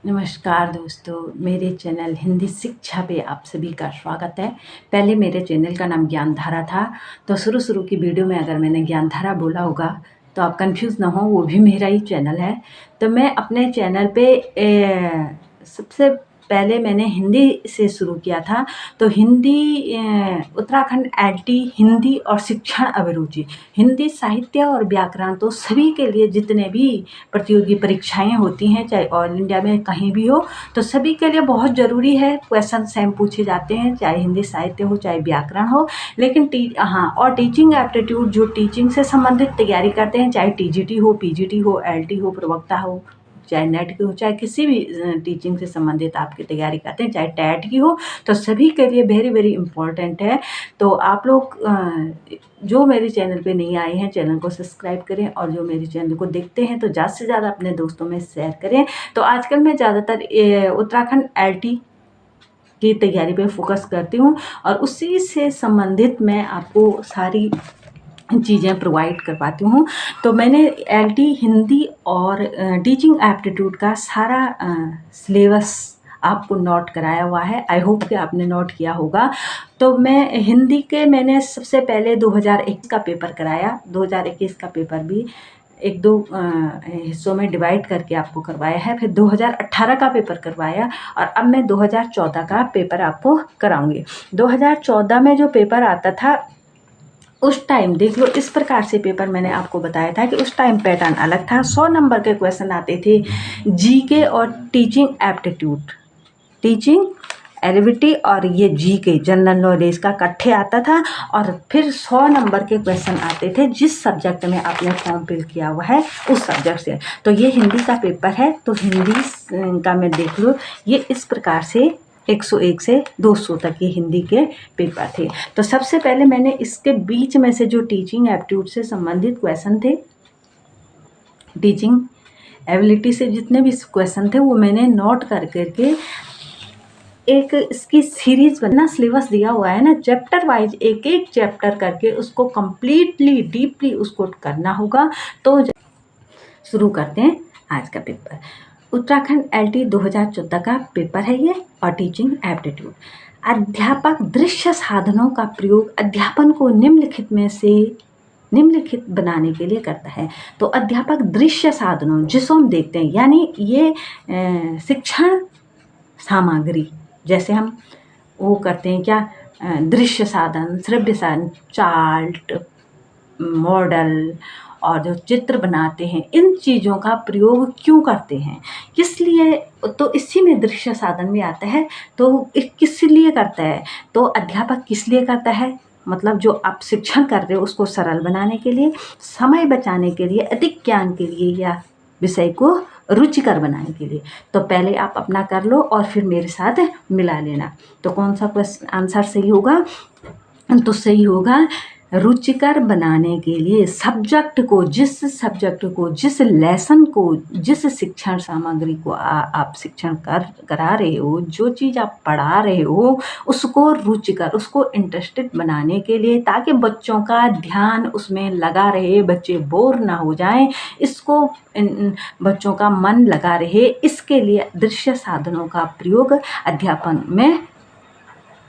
नमस्कार दोस्तों, मेरे चैनल हिंदी शिक्षा पे आप सभी का स्वागत है। पहले मेरे चैनल का नाम ज्ञानधारा था, तो शुरू की वीडियो में अगर मैंने ज्ञानधारा बोला होगा तो आप कंफ्यूज ना हो, वो भी मेरा ही चैनल है। तो मैं अपने चैनल पे सबसे पहले मैंने हिंदी से शुरू किया था। तो हिंदी उत्तराखंड एलटी हिंदी और शिक्षण अभिरुचि, हिंदी साहित्य और व्याकरण, तो सभी के लिए जितने भी प्रतियोगी परीक्षाएं होती हैं, चाहे ऑल इंडिया में कहीं भी हो, तो सभी के लिए बहुत ज़रूरी है। क्वेश्चन सेम पूछे जाते हैं, चाहे हिंदी साहित्य हो चाहे व्याकरण हो। लेकिन और टीचिंग एप्टीट्यूड, जो टीचिंग से संबंधित तैयारी करते हैं, चाहे टीजीटी हो, पीजीटी हो, एलटी हो, प्रवक्ता हो, चाहे नेट की हो, चाहे किसी भी टीचिंग से संबंधित आपकी तैयारी करते हैं, चाहे टेट की हो, तो सभी के लिए वेरी वेरी इम्पॉर्टेंट है। तो आप लोग जो मेरे चैनल पे नहीं आए हैं, चैनल को सब्सक्राइब करें, और जो मेरे चैनल को देखते हैं तो ज़्यादा से ज़्यादा अपने दोस्तों में शेयर करें। तो आजकल मैं ज़्यादातर उत्तराखंड एलटी की तैयारी पे फोकस करती हूँ, और उसी से संबंधित मैं आपको सारी चीज़ें प्रोवाइड करवाती हूँ। तो मैंने एलटी हिंदी और टीचिंग एप्टीट्यूड का सारा सिलेबस आपको नोट कराया हुआ है। आई होप कि आपने नोट किया होगा। तो मैं हिंदी के मैंने सबसे पहले 2021 का पेपर कराया। 2021 का पेपर भी एक दो हिस्सों में डिवाइड करके आपको करवाया है। फिर 2018 का पेपर करवाया, और अब मैं 2014 का पेपर आपको कराऊंगी। 2014 में जो पेपर आता था, उस टाइम देख लो, इस प्रकार से पेपर मैंने आपको बताया था कि उस टाइम पैटर्न अलग था। 100 नंबर के क्वेश्चन आते थे जीके और टीचिंग एप्टीट्यूड, टीचिंग एलिबिलिटी, और ये जीके जनरल नॉलेज का इकट्ठे आता था। और फिर 100 नंबर के क्वेश्चन आते थे जिस सब्जेक्ट में आपने फॉर्म फिल किया हुआ है उस सब्जेक्ट से। तो ये हिंदी का पेपर है, तो हिंदी का मैं देख लो, ये इस प्रकार से 101 से 200 तक ये हिंदी के पेपर थे। तो सबसे पहले मैंने इसके बीच में से जो टीचिंग एप्टीट्यूड से संबंधित क्वेश्चन थे, टीचिंग एबिलिटी से जितने भी क्वेश्चन थे, वो मैंने नोट कर करके एक इसकी सीरीज बनना, सिलेबस दिया हुआ है ना, चैप्टर वाइज एक एक चैप्टर करके उसको कंप्लीटली डीपली उसको करना होगा। तो शुरू करते हैं आज का पेपर। उत्तराखंड एलटी 2014 का पेपर है ये, और टीचिंग एप्टीट्यूड। अध्यापक दृश्य साधनों का प्रयोग अध्यापन को निम्नलिखित बनाने के लिए करता है। तो अध्यापक दृश्य साधनों, जिसको हम देखते हैं, यानी ये शिक्षण सामग्री, जैसे हम वो करते हैं क्या, दृश्य साधन, श्रव्य साधन, चार्ट, मॉडल, और जो चित्र बनाते हैं, इन चीज़ों का प्रयोग क्यों करते हैं, किस लिए, तो इसी में दृश्य साधन भी आता है। तो किस लिए करता है, तो अध्यापक किस लिए करता है, मतलब जो आप शिक्षण कर रहे हो उसको सरल बनाने के लिए, समय बचाने के लिए, अधिक ज्ञान के लिए, या विषय को रुचिकर बनाने के लिए। तो पहले आप अपना कर लो और फिर मेरे साथ मिला लेना। तो कौन सा क्वेश्चन आंसर सही होगा, तो सही होगा रुचिकर बनाने के लिए सब्जेक्ट को, जिस लेसन को, जिस शिक्षण सामग्री को आप शिक्षण करा रहे हो, जो चीज़ आप पढ़ा रहे हो, उसको रुचिकर, उसको इंटरेस्टेड बनाने के लिए, ताकि बच्चों का ध्यान उसमें लगा रहे, बच्चे बोर ना हो जाएं, इसको बच्चों का मन लगा रहे, इसके लिए दृश्य साधनों का प्रयोग अध्यापन में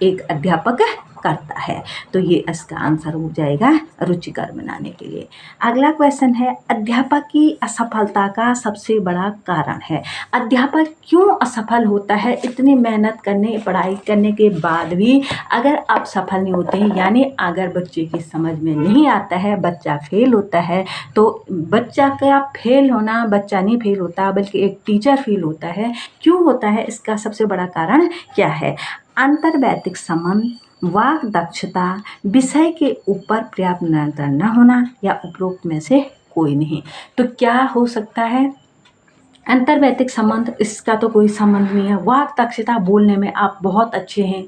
एक अध्यापक करता है। तो ये इसका आंसर हो जाएगा रुचिकर बनाने के लिए। अगला क्वेश्चन है, अध्यापक की असफलता का सबसे बड़ा कारण है। अध्यापक क्यों असफल होता है, इतनी मेहनत करने, पढ़ाई करने के बाद भी अगर आप सफल नहीं होते हैं, यानी अगर बच्चे की समझ में नहीं आता है, बच्चा फेल होता है, तो बच्चा का फेल होना, बच्चा नहीं फेल होता बल्कि एक टीचर फेल होता है। क्यों होता है, इसका सबसे बड़ा कारण क्या है। अंतर्वैयक्तिक संबंध, वाक दक्षता, विषय के ऊपर पर्याप्त नियंत्रण न होना, या उपरोक्त में से कोई नहीं। तो क्या हो सकता है, अंतर्वैयक्तिक संबंध, इसका तो कोई संबंध नहीं है। वाक दक्षता, बोलने में आप बहुत अच्छे हैं,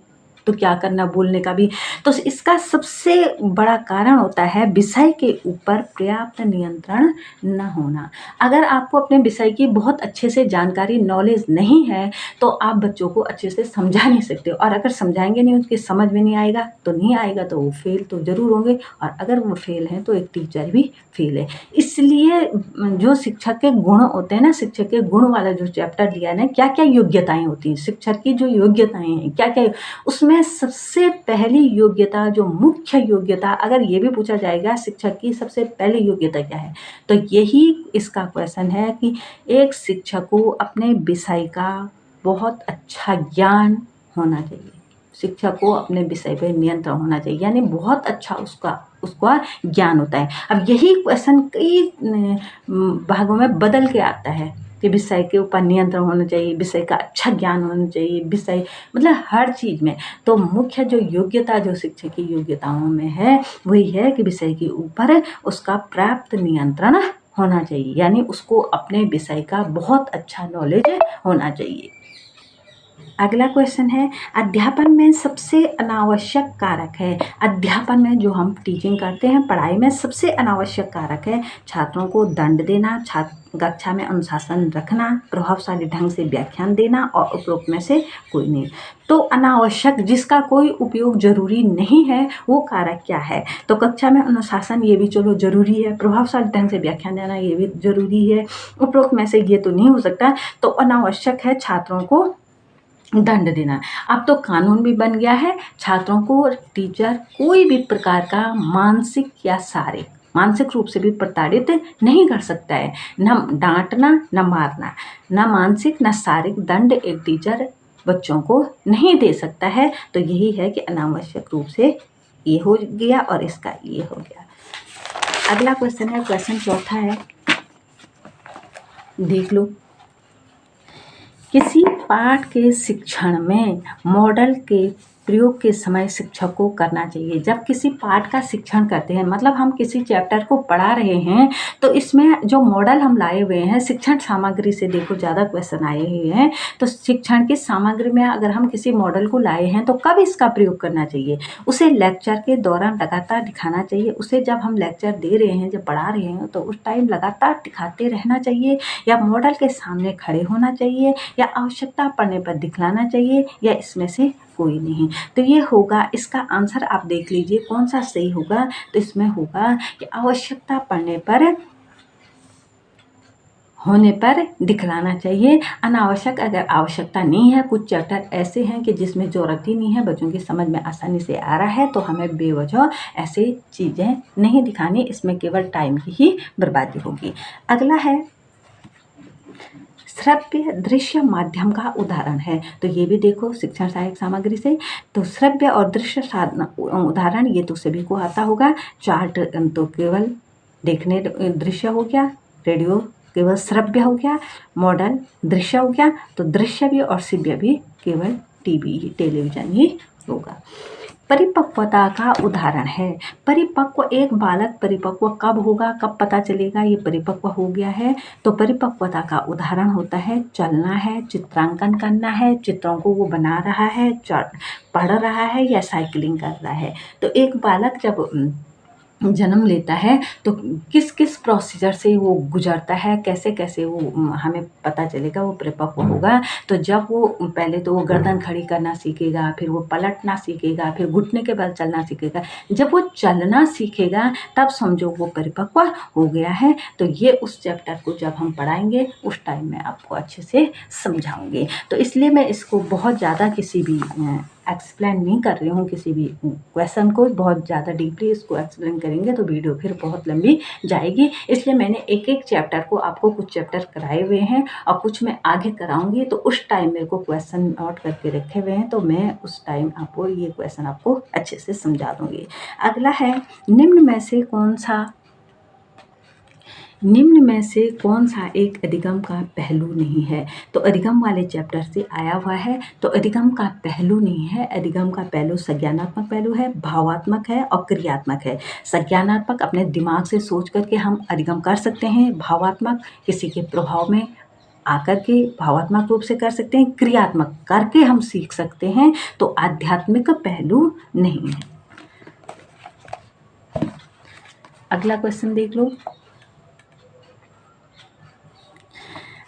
तो क्या करना बोलने का भी। तो इसका सबसे बड़ा कारण होता है विषय के ऊपर पर्याप्त नियंत्रण न होना। अगर आपको अपने विषय की बहुत अच्छे से जानकारी नॉलेज नहीं है तो आप बच्चों को अच्छे से समझा नहीं सकते, और अगर समझाएंगे नहीं, उनकी समझ में नहीं आएगा तो नहीं आएगा, तो वो फेल तो ज़रूर होंगे, और अगर वो फेल हैं तो एक टीचर भी फेल है। इसलिए जो शिक्षक के गुण होते हैं ना, शिक्षक के गुण वाला जो चैप्टर दिया है ना, क्या क्या योग्यताएं होती हैं, शिक्षक की जो योग्यताएं हैं क्या क्या, उसमें सबसे पहली योग्यता, जो मुख्य योग्यता, अगर ये भी पूछा जाएगा शिक्षक की सबसे पहली योग्यता क्या है, तो यही इसका क्वेश्चन है कि एक शिक्षक को अपने विषय का बहुत अच्छा ज्ञान होना चाहिए। शिक्षक को अपने विषय पे नियंत्रण होना चाहिए, यानी बहुत अच्छा उसका ज्ञान होता है। अब यही क्वेश्चन कई भागों में बदल के आता है कि विषय के ऊपर नियंत्रण होना चाहिए, विषय का अच्छा ज्ञान होना चाहिए, विषय मतलब हर चीज़ में। तो मुख्य जो योग्यता जो शिक्षक की योग्यताओं में है वही है कि विषय के ऊपर उसका प्राप्त नियंत्रण होना चाहिए, यानी उसको अपने विषय का बहुत अच्छा नॉलेज होना चाहिए। अगला क्वेश्चन है, अध्यापन में सबसे अनावश्यक कारक है। अध्यापन में जो हम टीचिंग करते हैं, पढ़ाई में सबसे अनावश्यक कारक है छात्रों को दंड देना, कक्षा में अनुशासन रखना, प्रभावशाली ढंग से व्याख्यान देना, और उपरोक्त में से कोई नहीं। तो अनावश्यक, जिसका कोई उपयोग जरूरी नहीं है, वो कारक क्या है? तो कक्षा में अनुशासन, ये भी चलो जरूरी है, प्रभावशाली ढंग से व्याख्यान देना ये भी जरूरी है, उपरोक्त में से ये तो नहीं हो सकता। तो अनावश्यक है छात्रों को दंड देना। अब तो कानून भी बन गया है, छात्रों को टीचर कोई भी प्रकार का मानसिक या शारीरिक, मानसिक रूप से भी प्रताड़ित नहीं कर सकता है। न डांटना, न मारना, न मानसिक न शारीरिक दंड एक टीचर बच्चों को नहीं दे सकता है। तो यही है कि अनावश्यक रूप से ये हो गया और इसका ये हो गया। अगला क्वेश्चन है, क्वेश्चन चौथा है, देख लो। किसी पाठ के शिक्षण में मॉडल के प्रयोग के समय शिक्षक को करना चाहिए। जब किसी पाठ का शिक्षण करते हैं, मतलब हम किसी चैप्टर को पढ़ा रहे हैं, तो इसमें जो मॉडल हम लाए हुए हैं शिक्षण सामग्री से, देखो ज़्यादा क्वेश्चन आए हुए हैं, तो शिक्षण की सामग्री में अगर हम किसी मॉडल को लाए हैं तो कब इसका प्रयोग करना चाहिए? उसे लेक्चर के दौरान लगातार दिखाना चाहिए। उसे जब हम लेक्चर दे रहे हैं, जब पढ़ा रहे हैं, तो उस टाइम लगातार दिखाते रहना चाहिए, या मॉडल के सामने खड़े होना चाहिए, या आवश्यकता पड़ने पर दिखलाना चाहिए, या इसमें से कोई नहीं। तो ये होगा, इसका आंसर आप देख लीजिए कौन सा सही होगा। तो इसमें होगा कि आवश्यकता पड़ने पर होने पर दिखलाना चाहिए। अनावश्यक, अगर आवश्यकता नहीं है, कुछ चैप्टर ऐसे हैं कि जिसमें ज़रूरत ही नहीं है, बच्चों की समझ में आसानी से आ रहा है, तो हमें बेवजह ऐसे चीज़ें नहीं दिखानी, इसमें केवल टाइम की ही बर्बादी होगी। अगला है, श्रव्य दृश्य माध्यम का उदाहरण है। तो ये भी देखो शिक्षण सहायक सामग्री से, तो श्रव्य और दृश्य उदाहरण ये तो सभी को आता होगा। चार्ट तो केवल देखने दृश्य हो गया, रेडियो केवल श्रव्य हो गया, मॉडल दृश्य हो गया, तो दृश्य भी और श्रव्य भी केवल टीवी टेलीविजन ही होगा। परिपक्वता का उदाहरण है। परिपक्व, एक बालक परिपक्व कब होगा, कब पता चलेगा ये परिपक्व हो गया है? तो परिपक्वता का उदाहरण होता है चलना है, चित्रांकन करना है, चित्रों को वो बना रहा है, पढ़ रहा है, या साइकिलिंग कर रहा है। तो एक बालक जब जन्म लेता है तो किस किस प्रोसीजर से वो गुजरता है, कैसे कैसे वो हमें पता चलेगा वो परिपक्व होगा। तो जब वो पहले तो वो गर्दन खड़ी करना सीखेगा, फिर वो पलटना सीखेगा, फिर घुटने के बल चलना सीखेगा। जब वो चलना सीखेगा तब समझो वो परिपक्व हो गया है। तो ये उस चैप्टर को जब हम पढ़ाएंगे उस टाइम में आपको अच्छे से समझाऊंगे। तो इसलिए मैं इसको बहुत ज़्यादा किसी भी एक्सप्लेन नहीं कर रही हूँ, किसी भी क्वेश्चन को बहुत ज़्यादा डीपली इसको एक्सप्लेन करेंगे तो वीडियो फिर बहुत लंबी जाएगी। इसलिए मैंने एक एक चैप्टर को, आपको कुछ चैप्टर कराए हुए हैं और कुछ मैं आगे कराऊंगी, तो उस टाइम मेरे को क्वेश्चन नोट करके रखे हुए हैं, तो मैं उस टाइम आपको ये क्वेश्चन आपको अच्छे से समझा दूँगी। अगला है, निम्न में से कौन सा एक अधिगम का पहलू नहीं है? तो अधिगम वाले चैप्टर से आया हुआ है। तो अधिगम का पहलू नहीं है, अधिगम का पहलू संज्ञानात्मक पहलू है, भावात्मक है और क्रियात्मक है। संज्ञानात्मक अपने दिमाग से सोच करके हम अधिगम कर सकते हैं, भावात्मक किसी के प्रभाव में आकर के भावात्मक रूप से कर सकते हैं, क्रियात्मक करके हम सीख सकते हैं, तो आध्यात्मिक पहलू नहीं है। अगला क्वेश्चन देख लो।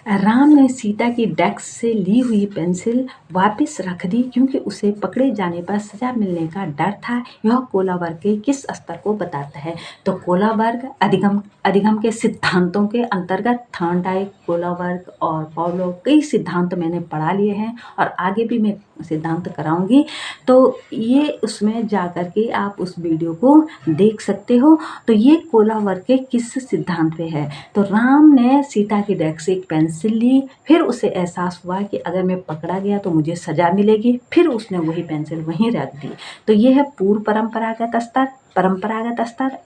राम ने सीता की डेस्क से ली हुई पेंसिल वापस रख दी क्योंकि उसे पकड़े जाने पर सजा मिलने का डर था। यह कोला वर्ग के किस स्तर को बताता है? तो कोला वर्ग अधिगम के सिद्धांतों के अंतर्गत थॉर्नडाइक, कोला वर्ग और पावलोव कई सिद्धांत मैंने पढ़ा लिए हैं और आगे भी मैं सिद्धांत कराऊंगी, तो ये उसमें जा कर के आप उस वीडियो को देख सकते हो। तो ये कोला वर्ग के किस सिद्धांत पे है? तो राम ने सीता की डेस्क से एक पेंसिल ली, फिर उसे एहसास हुआ कि अगर मैं पकड़ा गया तो मुझे सजा मिलेगी, फिर उसने वही पेंसिल वहीं रख दी। तो ये है पूर्व परंपरागत स्तर, परंपरागत स्तर,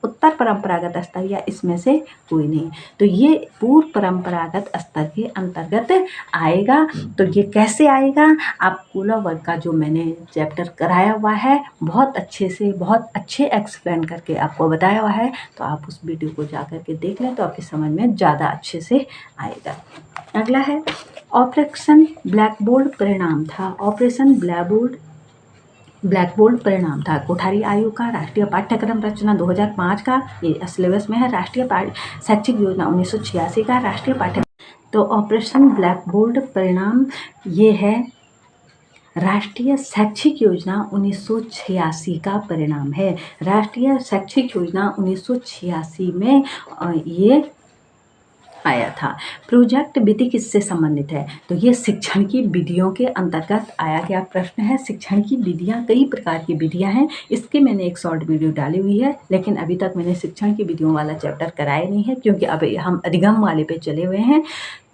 उत्तर परंपरागत स्तर, या इसमें से कोई नहीं। तो ये पूर्व परंपरागत स्तर के अंतर्गत आएगा। तो ये कैसे आएगा? आप कोला वर्ग का जो मैंने चैप्टर कराया हुआ है, बहुत अच्छे से, बहुत अच्छे एक्सप्लेन करके आपको बताया हुआ है, तो आप उस वीडियो को जा कर के देख लें तो आपकी समझ में ज़्यादा अच्छे से आएगा। अगला है ऑपरेशन ब्लैकबोर्ड परिणाम था। ऑपरेशन ब्लैकबोर्ड परिणाम था कोठारी आयोग का राष्ट्रीय पाठ्यक्रम रचना 2005 का, ये सिलेबस में है। राष्ट्रीय शैक्षिक योजना 1986 का राष्ट्रीय पाठ्यक्रम। तो ऑपरेशन ब्लैकबोर्ड परिणाम ये है राष्ट्रीय शैक्षिक योजना 1986 का परिणाम है। राष्ट्रीय शैक्षिक योजना 1986 में ये आया था। प्रोजेक्ट विधि किससे संबंधित है? तो ये शिक्षण की विधियों के अंतर्गत आया गया प्रश्न है। शिक्षण की विधियां, कई प्रकार की विधियां हैं, इसके मैंने एक शॉर्ट वीडियो डाली हुई है, लेकिन अभी तक मैंने शिक्षण की विधियों वाला चैप्टर कराया नहीं है क्योंकि अब हम अधिगम वाले पे चले हुए हैं,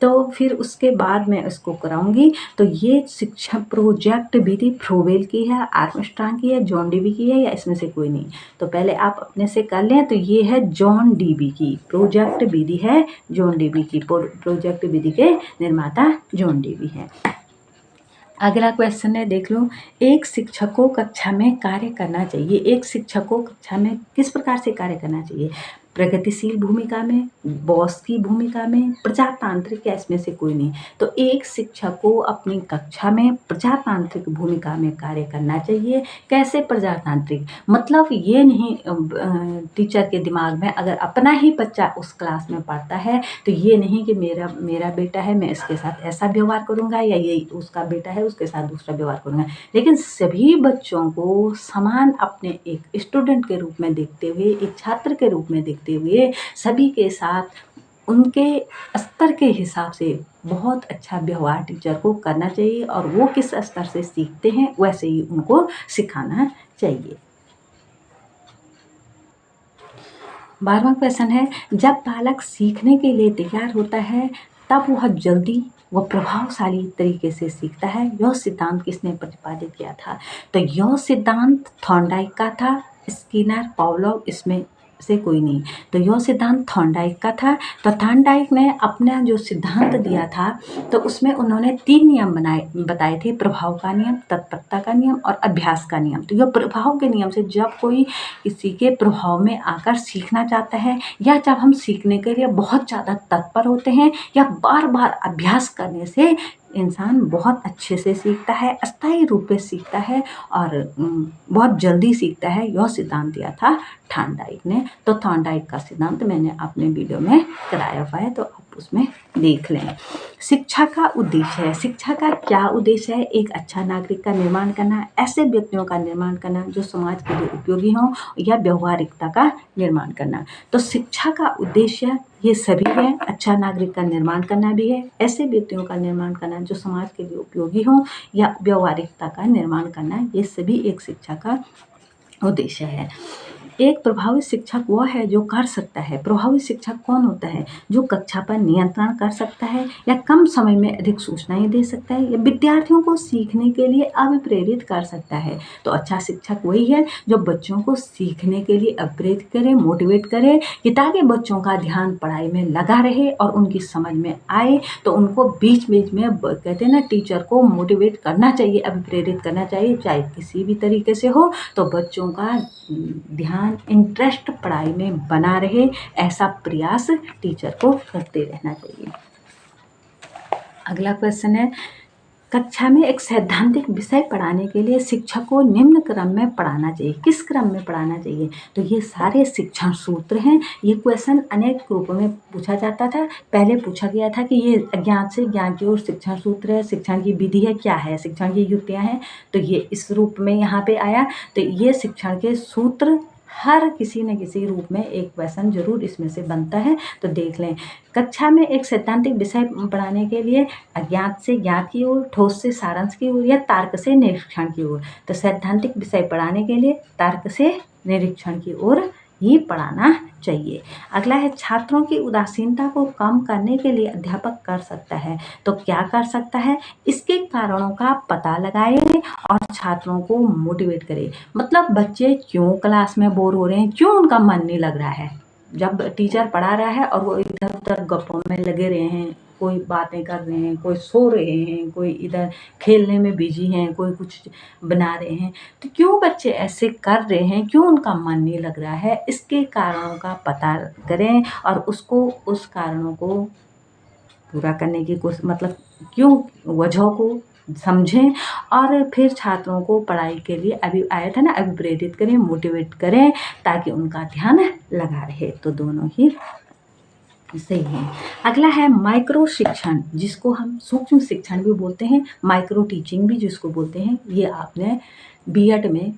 तो फिर उसके बाद मैं इसको कराऊंगी। तो ये शिक्षा प्रोजेक्ट विधि फ्रोवेल की है, आर्मस्ट्रांग की है, जॉन डीवी की है, या इसमें से कोई नहीं? तो पहले आप अपने से कर लें। तो ये है जॉन डीवी की प्रोजेक्ट विधि है, जॉन डीवी की। प्रोजेक्ट विधि के निर्माता जॉन डीवी है। अगला क्वेश्चन है, देख लो। एक शिक्षक को कक्षा में कार्य करना चाहिए। एक शिक्षक को कक्षा में किस प्रकार से कार्य करना चाहिए? प्रगतिशील भूमिका में, बॉस की भूमिका में, प्रजातांत्रिक, या इसमें से कोई नहीं? तो एक शिक्षक को अपनी कक्षा में प्रजातांत्रिक भूमिका में कार्य करना चाहिए। कैसे प्रजातांत्रिक? मतलब ये नहीं टीचर के दिमाग में अगर अपना ही बच्चा उस क्लास में पढ़ता है तो ये नहीं कि मेरा बेटा है, मैं इसके साथ ऐसा व्यवहार करूँगा, या ये उसका बेटा है उसके साथ दूसरा व्यवहार करूँगा, लेकिन सभी बच्चों को समान अपने एक स्टूडेंट के रूप में देखते हुए, एक छात्र के रूप में देखते हुए, सभी के साथ उनके स्तर के हिसाब से बहुत अच्छा व्यवहार टीचर को करना चाहिए और वो किस स्तर से सीखते हैं वैसे ही उनको सिखाना चाहिए। 12वां क्वेश्चन है, जब बालक सीखने के लिए तैयार होता है तब वह जल्दी व प्रभावशाली तरीके से सीखता है। यह सिद्धांत किसने प्रतिपादित किया था? तो यह सिद्धांत थॉर्नडाइक का था, स्किनर, पावलोव, इसमें से कोई नहीं। तो यह सिद्धांत थॉर्नडाइक का था। तो थॉर्नडाइक ने अपना जो सिद्धांत दिया था तो उसमें उन्होंने 3 नियम बताए थे, प्रभाव का नियम, तत्परता का नियम और अभ्यास का नियम। तो यह प्रभाव के नियम से जब कोई किसी के प्रभाव में आकर सीखना चाहता है, या जब हम सीखने के लिए बहुत ज़्यादा तत्पर होते हैं, या बार बार अभ्यास करने से इंसान बहुत अच्छे से सीखता है, अस्थायी रूप से सीखता है और बहुत जल्दी सीखता है। यह सिद्धांत दिया था थॉर्नडाइक ने। तो थॉर्नडाइक का सिद्धांत मैंने अपने वीडियो में कराया हुआ है, तो आप उसमें देख लें। शिक्षा का उद्देश्य है। शिक्षा का क्या उद्देश्य है? एक अच्छा नागरिक का निर्माण करना, ऐसे व्यक्तियों का निर्माण करना जो समाज के लिए उपयोगी हों, या व्यवहारिकता का निर्माण करना। तो शिक्षा का उद्देश्य ये सभी है। अच्छा नागरिक का निर्माण करना भी है, ऐसे व्यक्तियों का निर्माण करना जो समाज के लिए उपयोगी हों, या व्यवहारिकता का निर्माण करना, ये सभी एक शिक्षा का उद्देश्य है। एक प्रभावी शिक्षक वह है जो कर सकता है। प्रभावी शिक्षक कौन होता है? जो कक्षा पर नियंत्रण कर सकता है, या कम समय में अधिक सूचनाएं दे सकता है, या विद्यार्थियों को सीखने के लिए अभिप्रेरित कर सकता है। तो अच्छा शिक्षक वही है जो बच्चों को सीखने के लिए अभिप्रेरित करे, मोटिवेट करे, कि ताकि बच्चों का ध्यान पढ़ाई में लगा रहे और उनकी समझ में आए। तो उनको बीच बीच में कहते हैं ना, टीचर को मोटिवेट करना चाहिए, अभिप्रेरित करना चाहिए, चाहे किसी भी तरीके से हो, तो बच्चों का ध्यान, इंटरेस्ट पढ़ाई में बना रहे, ऐसा प्रयास टीचर को करते रहना चाहिए। अगला क्वेश्चन है, कक्षा में एक सैद्धांतिक विषय पढ़ाने के लिए शिक्षक को निम्न क्रम में पढ़ाना चाहिए। किस क्रम में पढ़ाना चाहिए? तो ये सारे शिक्षण सूत्र हैं। ये क्वेश्चन अनेक रूपों में पूछा जाता था। पहले पूछा गया था कि ये अज्ञात से ज्ञान की ओर शिक्षण सूत्र है, शिक्षण की विधि है, क्या है, शिक्षण की युक्तियाँ हैं, तो ये इस रूप में यहाँ पे आया। तो ये शिक्षण के सूत्र हर किसी न किसी रूप में एक क्वेश्चन जरूर इसमें से बनता है। तो देख लें, कक्षा में एक सैद्धांतिक विषय पढ़ाने के लिए अज्ञात से ज्ञात की ओर, ठोस से सारांश की ओर या तर्क से निरीक्षण की ओर। तो सैद्धांतिक विषय पढ़ाने के लिए तर्क से निरीक्षण की ओर ही पढ़ाना चाहिए। अगला है, छात्रों की उदासीनता को कम करने के लिए अध्यापक कर सकता है। तो क्या कर सकता है? इसके कारणों का पता लगाए और छात्रों को मोटिवेट करे। मतलब बच्चे क्यों क्लास में बोर हो रहे हैं, क्यों उनका मन नहीं लग रहा है। जब टीचर पढ़ा रहा है और वो इधर उधर गप्पों में लगे रहे हैं, कोई बातें कर रहे हैं, कोई सो रहे हैं, कोई इधर खेलने में बिजी हैं, कोई कुछ बना रहे हैं, तो क्यों बच्चे ऐसे कर रहे हैं, क्यों उनका मन नहीं लग रहा है, इसके कारणों का पता करें और उस कारणों को पूरा करने की कोशिश, मतलब क्यों वजह को समझें और फिर छात्रों को पढ़ाई के लिए, अभी आया था ना, अभिप्रेरित करें, मोटिवेट करें ताकि उनका ध्यान लगा रहे। तो दोनों ही सही है। अगला है माइक्रो शिक्षण, जिसको हम सूक्ष्म शिक्षण भी बोलते हैं, माइक्रो टीचिंग भी जिसको बोलते हैं। ये आपने बीएड में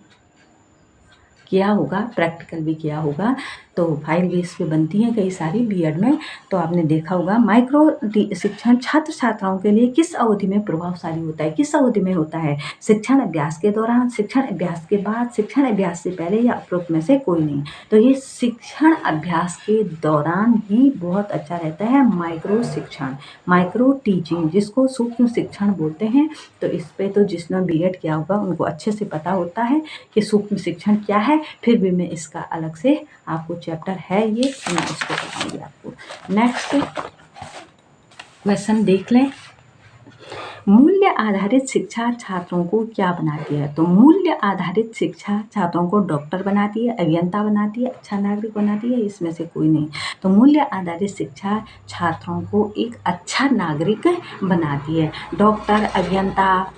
किया होगा, प्रैक्टिकल भी किया होगा। तो फाइल बेस पे बनती हैं कई सारी बीएड में, तो आपने देखा होगा। माइक्रो शिक्षण छात्र छात्राओं के लिए किस अवधि में प्रभावशाली होता है? किस अवधि में होता है? शिक्षण अभ्यास के दौरान, शिक्षण अभ्यास के बाद, शिक्षण अभ्यास से पहले या उपरोक्त में से कोई नहीं। तो ये शिक्षण अभ्यास के दौरान ही बहुत अच्छा रहता है माइक्रो शिक्षण, माइक्रो टीचिंग, जिसको सूक्ष्म शिक्षण बोलते हैं। तो इस पे तो जिसने बीएड किया होगा उनको अच्छे से पता होता है कि सूक्ष्म शिक्षण क्या है। फिर भी मैं इसका अलग से, आपको चैप्टर है ये, मैं इसको बताऊंगी आपको। नेक्स्ट क्वेश्चन देख लें, मूल्य आधारित शिक्षा छात्रों को क्या बनाती है? तो मूल्य आधारित शिक्षा छात्रों को डॉक्टर बनाती है, अभियंता बनाती है, अच्छा नागरिक बनाती है, इसमें से कोई नहीं। तो मूल्य आधारित शिक्षा छात्रों को एक अच्छा नागरिक बनाती है। डॉक्टर, अभियंता,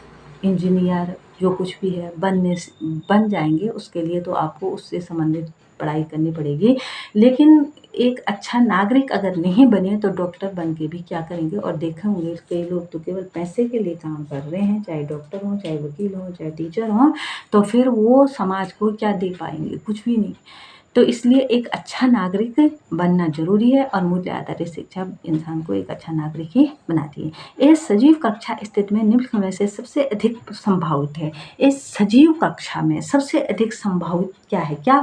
इंजीनियर, जो कुछ भी है बन जाएंगे, उसके लिए तो आपको उससे संबंधित पढ़ाई करनी पड़ेगी। लेकिन एक अच्छा नागरिक अगर नहीं बने तो डॉक्टर बन के भी क्या करेंगे? और देखा होंगे कई लोग तो केवल पैसे के लिए काम कर रहे हैं, चाहे डॉक्टर हों, चाहे वकील हों, चाहे टीचर हों, तो फिर वो समाज को क्या दे पाएंगे? कुछ भी नहीं। तो इसलिए एक अच्छा नागरिक बनना जरूरी है और मूल्य आधारित शिक्षा इंसान को एक अच्छा नागरिक ही बनाती है। इस सजीव कक्षा स्थिति में निम्न में से सबसे अधिक संभावित है। इस सजीव कक्षा में सबसे अधिक संभावित क्या है? क्या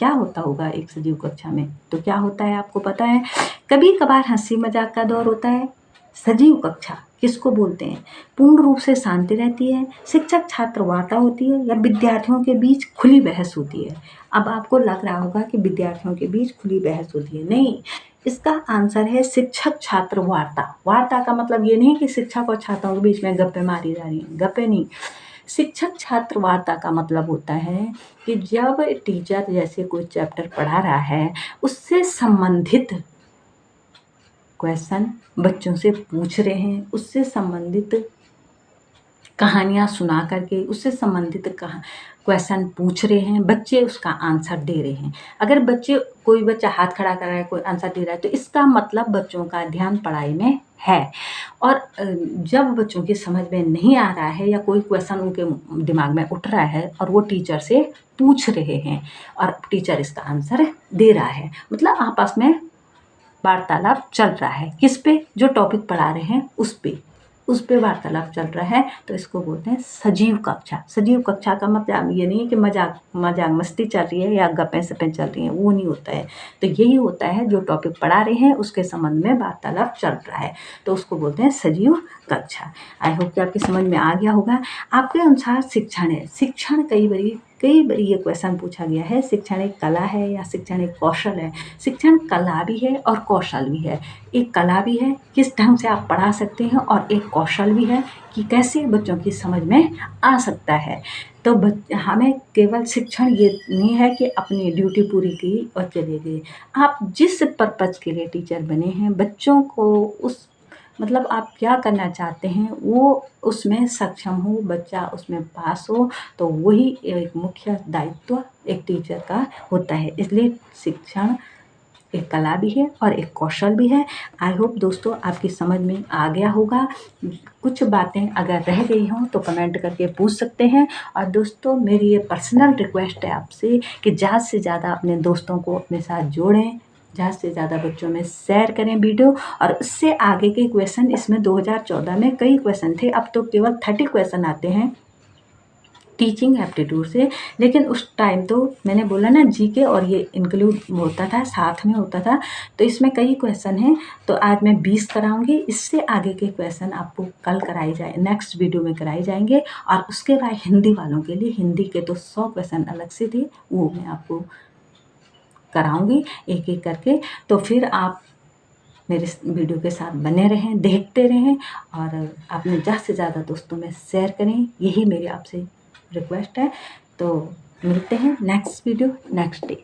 होता होगा एक सजीव कक्षा में? तो क्या होता है आपको पता है? कभी कभार हंसी मजाक का दौर होता है। सजीव कक्षा किसको बोलते हैं? पूर्ण रूप से शांति रहती है, शिक्षक छात्र वार्ता होती है, या विद्यार्थियों के बीच खुली बहस होती है? अब आपको लग रहा होगा कि विद्यार्थियों के बीच खुली बहस होती है, नहीं। इसका आंसर है शिक्षक छात्र वार्ता। वार्ता का मतलब ये नहीं कि शिक्षक और छात्रों के बीच में गप्पे मारी जा रही हैं, गप्पे नहीं। शिक्षक छात्र वार्ता का मतलब होता है कि जब टीचर जैसे कोई चैप्टर पढ़ा रहा है, उससे संबंधित क्वेश्चन बच्चों से पूछ रहे हैं, उससे संबंधित कहानियाँ सुना करके उससे संबंधित क्वेश्चन पूछ रहे हैं, बच्चे उसका आंसर दे रहे हैं। अगर कोई बच्चा हाथ खड़ा कर रहा है, कोई आंसर दे रहा है, तो इसका मतलब बच्चों का ध्यान पढ़ाई में है। और जब बच्चों की समझ में नहीं आ रहा है या कोई क्वेश्चन उनके दिमाग में उठ रहा है और वो टीचर से पूछ रहे हैं और टीचर इसका आंसर दे रहा है, मतलब आपस में वार्तालाप चल रहा है। किस पे? जो टॉपिक पढ़ा रहे हैं उस पे वार्तालाप चल रहा है, तो इसको बोलते हैं सजीव कक्षा। सजीव कक्षा का मतलब ये नहीं है कि मजाक मस्ती चल रही है या गप्पे सप्पे चल रही हैं, वो नहीं होता है। तो यही होता है जो टॉपिक पढ़ा रहे हैं उसके संबंध में वार्तालाप चल रहा है, तो उसको बोलते हैं सजीव कक्षा। आई होप कि आपकी समझ में आ गया होगा। आपके अनुसार शिक्षण है, शिक्षण कई बार ये क्वेश्चन पूछा गया है, शिक्षण एक कला है या शिक्षण एक कौशल है? शिक्षण कला भी है और कौशल भी है। एक कला भी है किस ढंग से आप पढ़ा सकते हैं, और एक कौशल भी है कि कैसे बच्चों की समझ में आ सकता है। तो हमें केवल शिक्षण ये नहीं है कि अपनी ड्यूटी पूरी की और चले गए। आप जिस पर्पज़ के लिए टीचर बने हैं, बच्चों को उस मतलब आप क्या करना चाहते हैं वो उसमें सक्षम हो, बच्चा उसमें पास हो, तो वही एक मुख्य दायित्व एक टीचर का होता है। इसलिए शिक्षण एक कला भी है और एक कौशल भी है। आई होप दोस्तों आपकी समझ में आ गया होगा। कुछ बातें अगर रह गई हों तो कमेंट करके पूछ सकते हैं। और दोस्तों मेरी ये पर्सनल रिक्वेस्ट है आपसे कि ज़्यादा से ज़्यादा अपने दोस्तों को अपने साथ जोड़ें, ज़्यादा से ज़्यादा बच्चों में शेयर करें वीडियो। और उससे आगे के क्वेश्चन, इसमें 2014 में कई क्वेश्चन थे, अब तो केवल 30 क्वेश्चन आते हैं टीचिंग एप्टीट्यूड से। लेकिन उस टाइम तो मैंने बोला ना जीके और ये इंक्लूड होता था, साथ में होता था, तो इसमें कई क्वेश्चन हैं। तो आज मैं 20 कराऊंगी, इससे आगे के क्वेश्चन आपको कल कराई जाए, नेक्स्ट वीडियो में कराए जाएंगे। और उसके बाद हिंदी वालों के लिए, हिंदी के तो 100 क्वेश्चन अलग से थे, वो मैं आपको कराऊंगी एक एक करके। तो फिर आप मेरे वीडियो के साथ बने रहें, देखते रहें और अपने ज़्यादा से ज़्यादा दोस्तों में शेयर करें, यही मेरी आपसे रिक्वेस्ट है। तो मिलते हैं नेक्स्ट वीडियो नेक्स्ट डे।